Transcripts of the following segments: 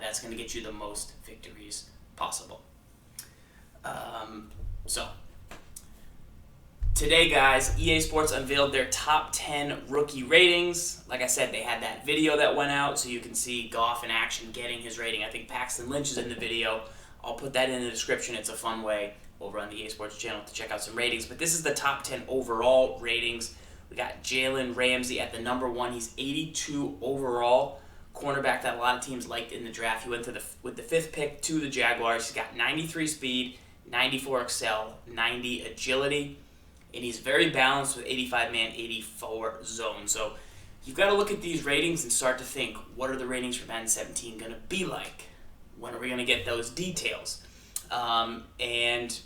that's going to get you the most victories possible. So, today, guys, EA Sports unveiled their top 10 rookie ratings. Like I said, they had that video that went out, so you can see Goff in action getting his rating. I think Paxton Lynch is in the video. I'll put that in the description. It's a fun way over on the EA Sports channel to check out some ratings. But this is the top 10 overall ratings. We got Jalen Ramsey at the number 1. He's 82 overall. Cornerback that a lot of teams liked in the draft. He went with the 5th pick to the Jaguars. He's got 93 speed, 94 excel, 90 agility. And he's very balanced with 85 man, 84 zone. So you've got to look at these ratings and start to think, what are the ratings for Madden 17 going to be like? When are we going to get those details? And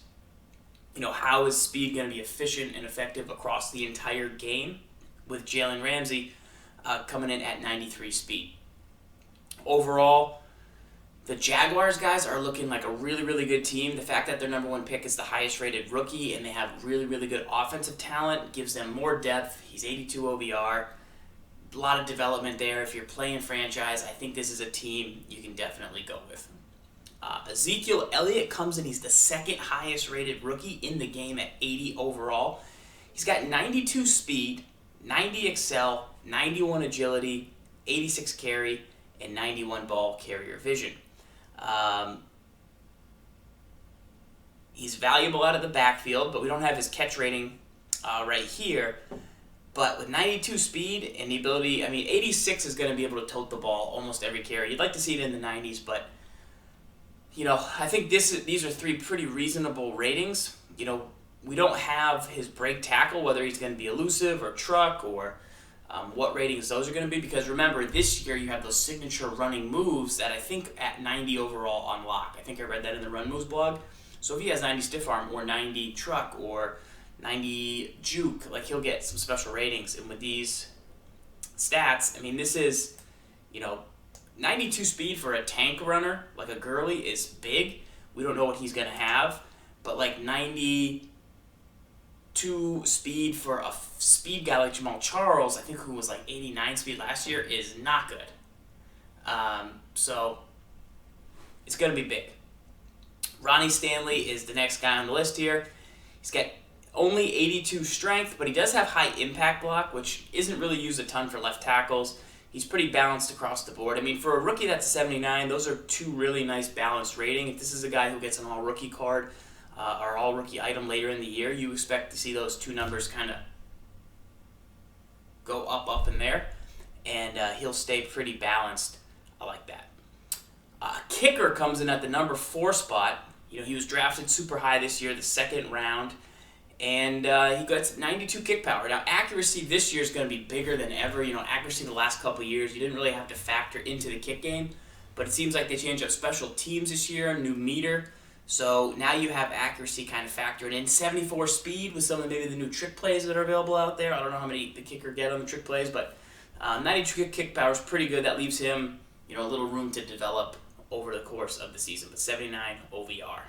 how is speed going to be efficient and effective across the entire game with Jalen Ramsey coming in at 93 speed? Overall, the Jaguars guys are looking like a really, really good team. The fact that their number 1 pick is the highest rated rookie and they have really, really good offensive talent gives them more depth. He's 82 OBR. A lot of development there. If you're playing franchise, I think this is a team you can definitely go with. Ezekiel Elliott comes in. He's the 2nd highest rated rookie in the game at 80 overall. He's got 92 speed, 90 excel, 91 agility, 86 carry, and 91 ball carrier vision. He's valuable out of the backfield, but we don't have his catch rating right here. But with 92 speed and the ability, 86 is going to be able to tote the ball almost every carry. You'd like to see it in the 90s, but I think these are 3 pretty reasonable ratings. We don't have his break tackle, whether he's going to be elusive or truck or what ratings those are going to be. Because remember, this year you have those signature running moves that I think at 90 overall unlock. I think I read that in the Run Moves blog. So if he has 90 stiff arm or 90 truck or 90 juke, he'll get some special ratings. And with these stats, this is, 92 speed for a tank runner, like a Gurley, is big. We don't know what he's going to have. But 92 speed for a speed guy like Jamal Charles, I think who was 89 speed last year, is not good. So it's going to be big. Ronnie Stanley is the next guy on the list here. He's got only 82 strength, but he does have high impact block, which isn't really used a ton for left tackles. He's pretty balanced across the board. For a rookie that's a 79, those are 2 really nice balanced rating. If this is a guy who gets an all-rookie card or all-rookie item later in the year, you expect to see those 2 numbers kind of go up in there, and he'll stay pretty balanced. I like that. Kicker comes in at the number 4 spot. He was drafted super high this year, the 2nd round. And he gets 92 kick power. Now, accuracy this year is going to be bigger than ever. Accuracy the last couple years, you didn't really have to factor into the kick game. But it seems like they changed up special teams this year, new meter. So now you have accuracy kind of factored in. 74 speed with some of maybe the new trick plays that are available out there. I don't know how many the kicker get on the trick plays, but 92 kick power is pretty good. That leaves him a little room to develop over the course of the season. But 79 OVR.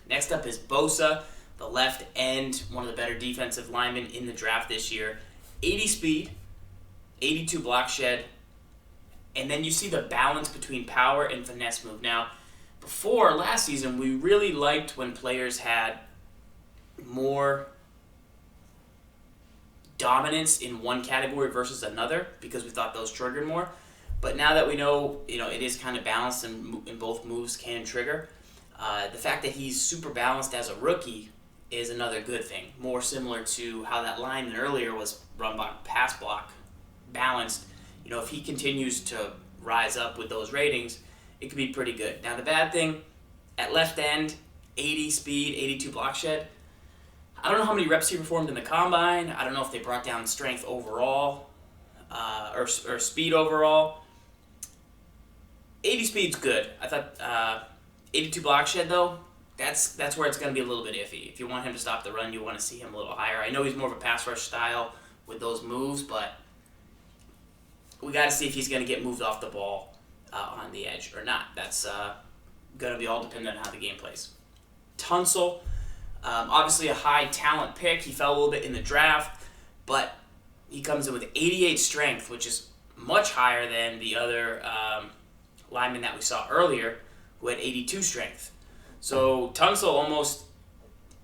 Next up is Bosa, the left end, one of the better defensive linemen in the draft this year. 80 speed, 82 block shed, and then you see the balance between power and finesse move. Now, before last season, we really liked when players had more dominance in one category versus another because we thought those triggered more. But now that we know, it is kind of balanced and both moves can trigger, the fact that he's super balanced as a rookie is another good thing. More similar to how that lineman earlier was run by pass block balanced. If he continues to rise up with those ratings, it could be pretty good. Now the bad thing, at left end, 80 speed, 82 block shed. I don't know how many reps he performed in the combine. I don't know if they brought down strength overall or speed overall. 80 speed's good. I thought 82 block shed though, that's where it's going to be a little bit iffy. If you want him to stop the run, you want to see him a little higher. I know he's more of a pass rush style with those moves, but we got to see if he's going to get moved off the ball on the edge or not. That's going to be all dependent on how the game plays. Tunsil, obviously a high talent pick. He fell a little bit in the draft, but he comes in with 88 strength, which is much higher than the other lineman that we saw earlier who had 82 strength. So Tunsil almost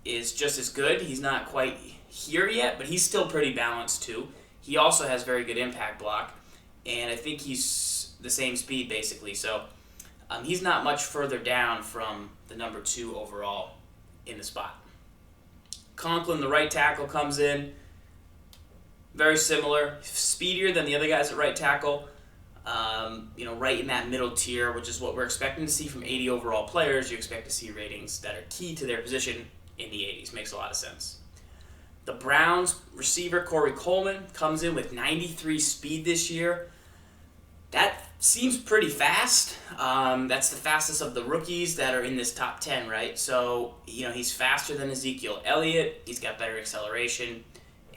is just as good. He's not quite here yet, but he's still pretty balanced too. He also has very good impact block, and I think he's the same speed basically. So he's not much further down from the number 2 overall in the spot. Conklin, the right tackle, comes in. Very similar, speedier than the other guys at right tackle. Right in that middle tier, which is what we're expecting to see from 80 overall players. You expect to see ratings that are key to their position in the 80s. Makes a lot of sense. The Browns receiver, Coleman, comes in with 93 speed this year. That seems pretty fast. That's the fastest of the rookies that are in this top 10, right? So, he's faster than Ezekiel Elliott. He's got better acceleration.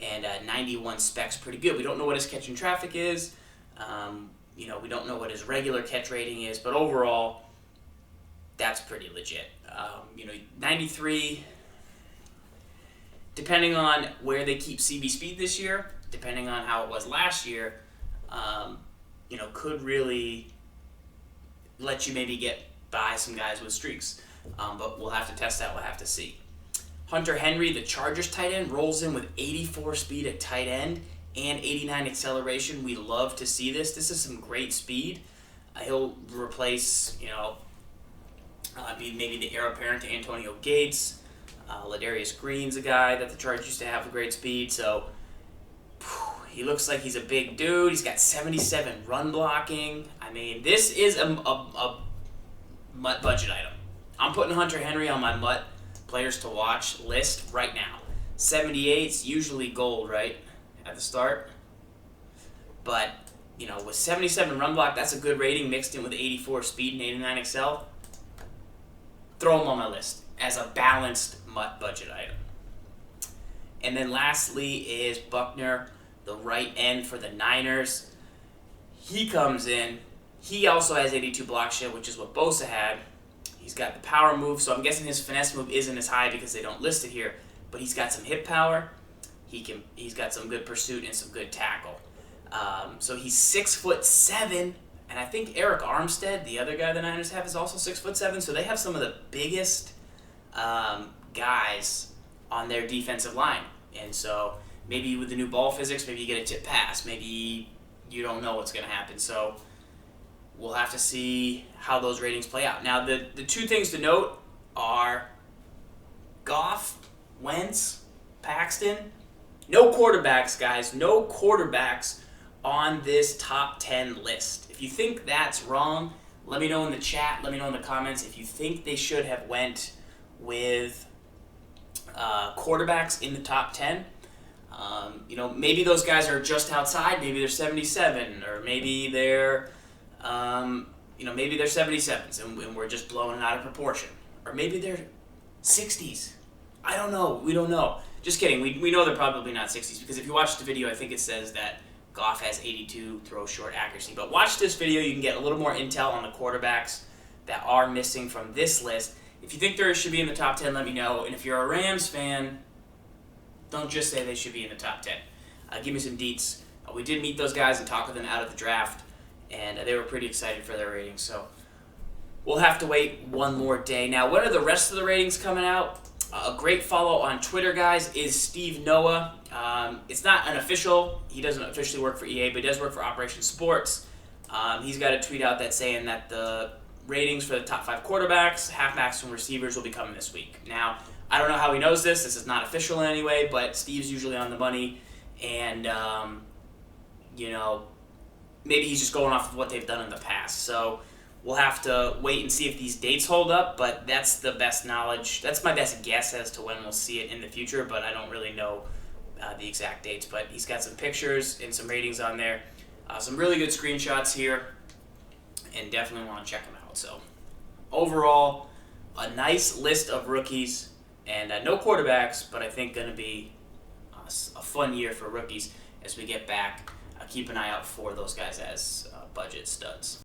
And 91 specs pretty good. We don't know what his catch in traffic is. We don't know what his regular catch rating is, but overall, that's pretty legit. 93, depending on where they keep CB speed this year, depending on how it was last year, could really let you maybe get by some guys with streaks. But we'll have to test that. We'll have to see. Hunter Henry, the Chargers tight end, rolls in with 84 speed at tight end and 89 acceleration. We love to see this. This is some great speed. He'll replace, maybe the heir apparent to Antonio Gates. Ladarius Green's a guy that the Chargers used to have with great speed. So he looks like he's a big dude. He's got 77 run blocking. I mean, this is a MUT budget item. I'm putting Hunter Henry on my MUT players to watch list right now. 78's usually gold, right, at the start. But, with 77 run block, that's a good rating mixed in with 84 speed and 89 excel. Throw him on my list as a balanced MUT budget item. And then lastly is Buckner, the right end for the Niners. He comes in. He also has 82 block share, which is what Bosa had. He's got the power move, so I'm guessing his finesse move isn't as high because they don't list it here. But he's got some hip power. He's got some good pursuit and some good tackle. So he's 6'7", and I think Eric Armstead, the other guy the Niners have, is also 6'7". So they have some of the biggest guys on their defensive line. And so maybe with the new ball physics, maybe you get a tip pass. Maybe you don't know what's going to happen. So we'll have to see how those ratings play out. Now, the two things to note are Goff, Wentz, Paxton. No quarterbacks, guys. No quarterbacks on this top 10 list. If you think that's wrong, let me know in the chat. Let me know in the comments if you think they should have went with quarterbacks in the top 10. Maybe those guys are just outside. Maybe they're 77, or maybe they're maybe they're 77s and we're just blowing it out of proportion. Or maybe they're 60s. I don't know. We don't know. Just kidding. We know they're probably not 60s because if you watch the video, I think it says that Goff has 82 throw short accuracy. But watch this video. You can get a little more intel on the quarterbacks that are missing from this list. If you think there should be in the top 10, let me know. And if you're a Rams fan, don't just say they should be in the top 10. Give me some deets. We did meet those guys and talk with them out of the draft, and they were pretty excited for their ratings. So we'll have to wait one more day. Now, when are the rest of the ratings coming out? A great follow on Twitter, guys, is Steve Noah. It's not an official. He doesn't officially work for EA, but he does work for Operation Sports. He's got a tweet out that's saying that the ratings for the top 5 quarterbacks, halfbacks, and receivers will be coming this week. Now, I don't know how he knows this. This is not official in any way, but Steve's usually on the money, and maybe he's just going off of what they've done in the past. So we'll have to wait and see if these dates hold up, but that's the best knowledge. That's my best guess as to when we'll see it in the future, but I don't really know the exact dates. But he's got some pictures and some ratings on there. Some really good screenshots here, and definitely want to check them out. So overall, a nice list of rookies, and no quarterbacks, but I think going to be a fun year for rookies as we get back. Keep an eye out for those guys as budget studs.